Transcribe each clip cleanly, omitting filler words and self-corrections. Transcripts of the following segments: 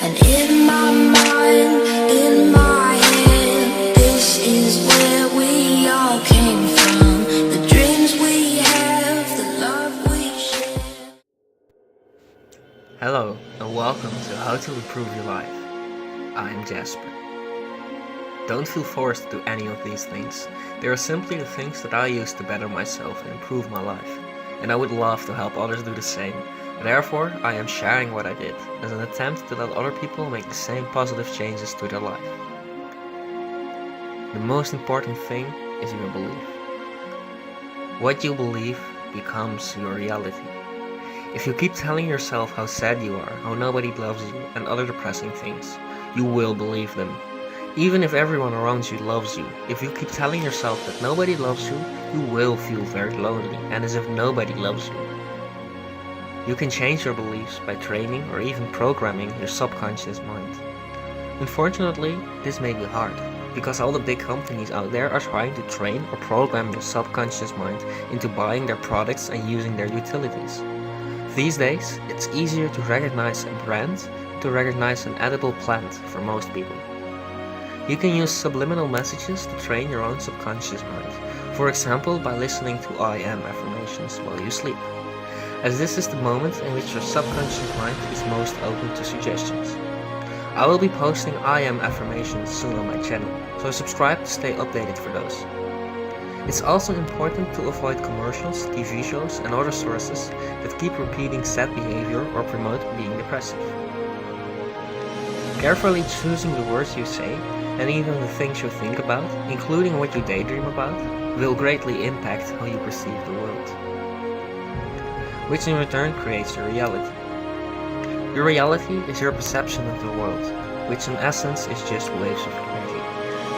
And in my mind, in my head, this is where we all came from. The dreams we have, the love we share. Hello and welcome to How to Improve Your Life. I am Jasper. Don't feel forced to do any of these things. They are simply the things that I use to better myself and improve my life. And I would love to help others do the same. Therefore, I am sharing what I did as an attempt to let other people make the same positive changes to their life. The most important thing is your belief. What you believe becomes your reality. If you keep telling yourself how sad you are, how nobody loves you, and other depressing things, you will believe them. Even if everyone around you loves you, if you keep telling yourself that nobody loves you, you will feel very lonely and as if nobody loves you. You can change your beliefs by training or even programming your subconscious mind. Unfortunately, this may be hard, because all the big companies out there are trying to train or program your subconscious mind into buying their products and using their utilities. These days, it's easier to recognize a brand than to recognize an edible plant for most people. You can use subliminal messages to train your own subconscious mind, for example by listening to I am affirmations while you sleep, as this is the moment in which your subconscious mind is most open to suggestions. I will be posting I am affirmations soon on my channel, so subscribe to stay updated for those. It's also important to avoid commercials, TV shows and other sources that keep repeating sad behavior or promote being depressive. Carefully choosing the words you say and even the things you think about, including what you daydream about, will greatly impact how you perceive the world, which in return creates your reality. Your reality is your perception of the world, which in essence is just waves of energy,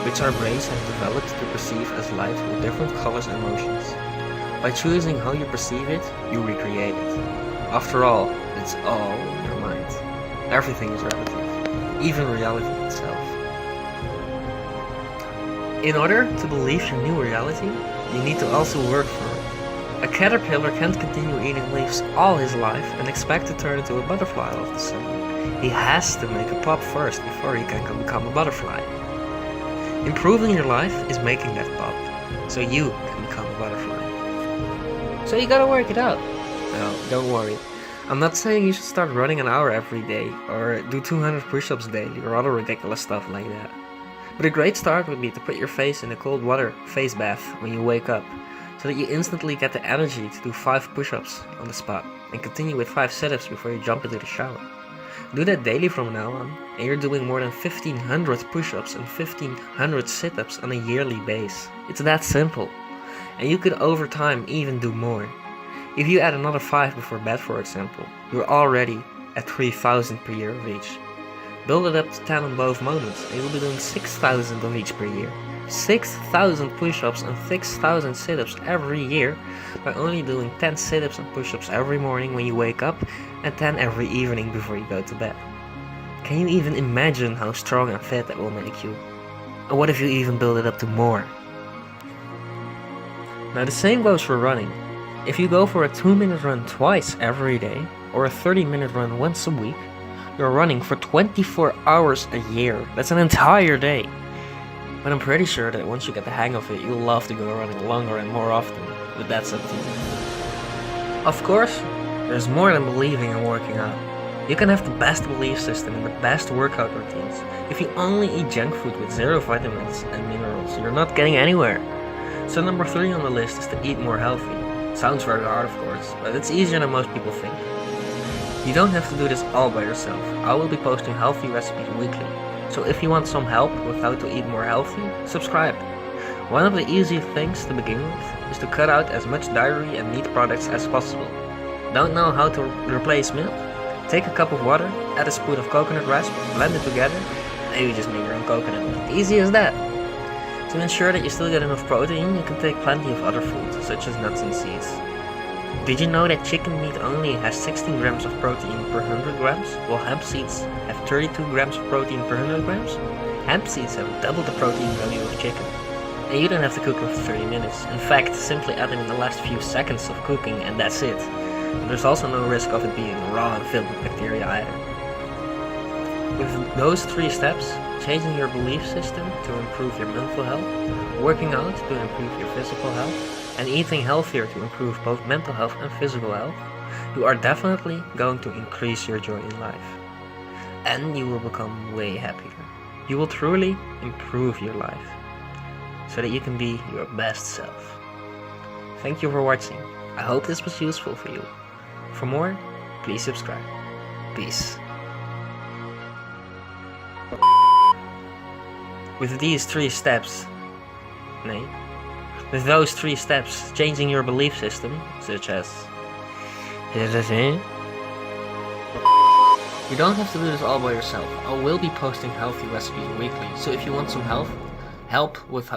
which our brains have developed to perceive as light with different colors and motions. By choosing how you perceive it, you recreate it. After all, it's all in your mind. Everything is relative, even reality itself. In order to believe your new reality, you need to also work for it. A caterpillar can't continue eating leaves all his life and expect to turn into a butterfly all of a sudden. He has to make a pop first before he can become a butterfly. Improving your life is making that pop, so you can become a butterfly. So you gotta work it out. No, don't worry. I'm not saying you should start running an hour every day, or do 200 push-ups daily, or other ridiculous stuff like that. But a great start would be to put your face in a cold water face bath when you wake up, so that you instantly get the energy to do 5 push-ups on the spot, and continue with 5 sit-ups before you jump into the shower. Do that daily from now on, and you're doing more than 1500 push-ups and 1500 sit-ups on a yearly base. It's that simple. And you could over time even do more. If you add another 5 before bed, for example, you're already at 3000 per year of each. Build it up to 10 on both moments, and you'll be doing 6000 on each per year. 6000 push-ups and 6000 sit-ups every year by only doing 10 sit-ups and push-ups every morning when you wake up and 10 every evening before you go to bed. Can you even imagine how strong and fit that will make you? And what if you even build it up to more? Now the same goes for running. If you go for a 2-minute run twice every day, or a 30-minute run once a week, you're running for 24 hours a year. That's an entire day. But I'm pretty sure that once you get the hang of it, you'll love to go running longer and more often, but that's up to you. Of course, there's more than believing and working out. You can have the best belief system and the best workout routines. If you only eat junk food with 0 vitamins and minerals, you're not getting anywhere. So number 3 on the list is to eat more healthy. Sounds very hard, of course, but it's easier than most people think. You don't have to do this all by yourself. I will be posting healthy recipes weekly. So if you want some help with how to eat more healthy, subscribe. One of the easiest things to begin with is to cut out as much dairy and meat products as possible. Don't know how to replace milk? Take a cup of water, add a spoon of coconut rasp, blend it together, and you just make your own coconut milk. Easy as that. To ensure that you still get enough protein, you can take plenty of other foods, such as nuts and seeds. Did you know that chicken meat only has 16 grams of protein per 100 grams, while hemp seeds have 32 grams of protein per 100 grams? Hemp seeds have double the protein value of chicken. And you don't have to cook them for 30 minutes. In fact, simply add them in the last few seconds of cooking and that's it. And there's also no risk of it being raw and filled with bacteria either. With those 3 steps, changing your belief system to improve your mental health, working out to improve your physical health, and eating healthier to improve both mental health and physical health, you are definitely going to increase your joy in life. And you will become way happier. You will truly improve your life so that you can be your best self. Thank you for watching. I hope this was useful for you. For more, please subscribe. Peace. With these 3 steps, with those 3 steps, changing your belief system, such as you don't have to do this all by yourself. I will be posting healthy recipes weekly, so if you want some help with